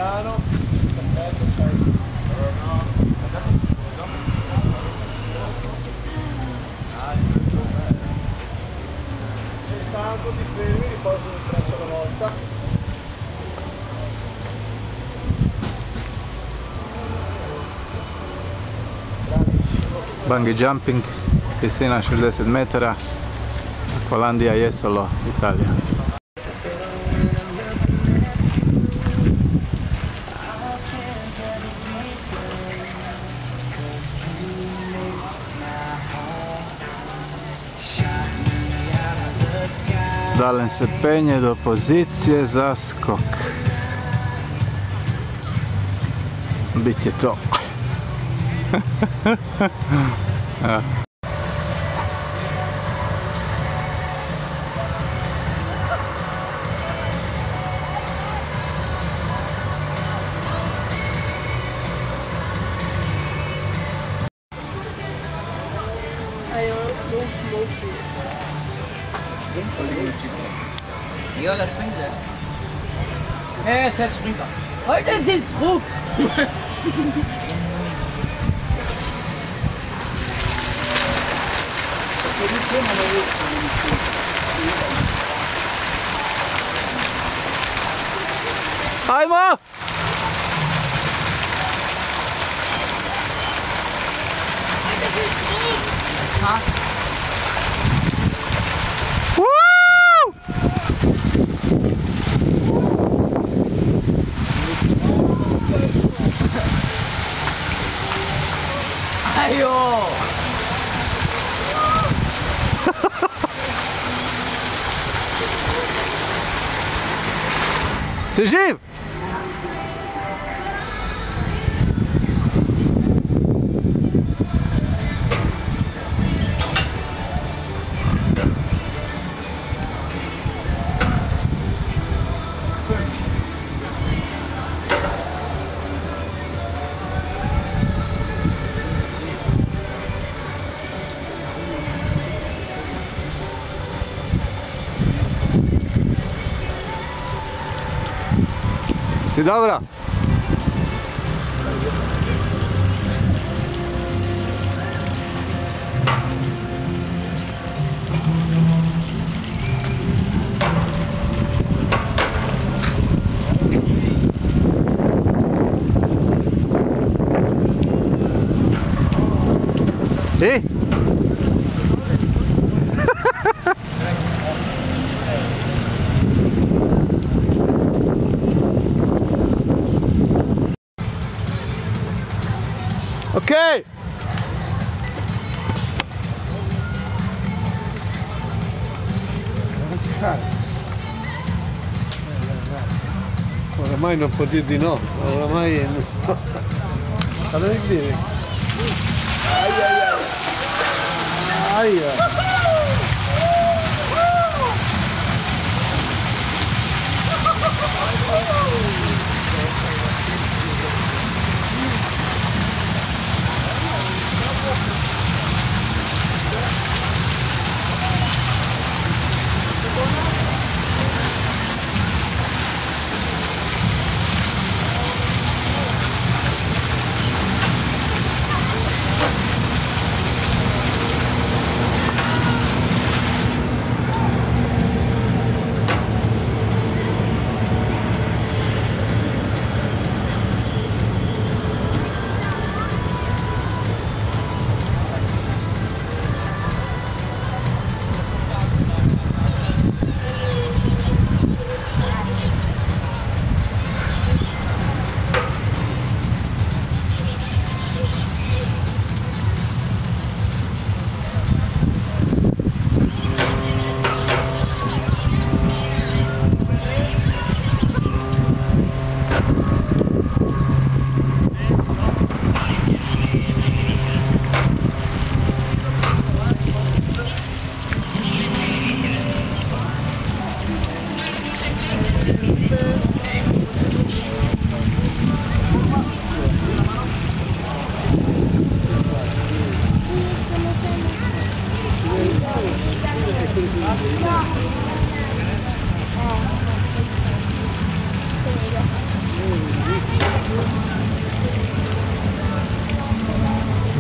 piano, cappello, sai. No, sei stanco, ti fermi, riposo un braccio alla volta. Bungee jumping, visina 60 metara, Holandija, Jesolo, Italija. Dalen se penje do pozicije za skok. Bit je to. Ja. Ja, dat springt er. Het springt er. Heute dit Druck! Ajmo! Ha? Ajo! Si živ? Si dobra? I? Okej! Oramai non può dir di no, oramai è... Allora che dire? Aia!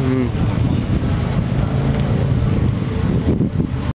Mm.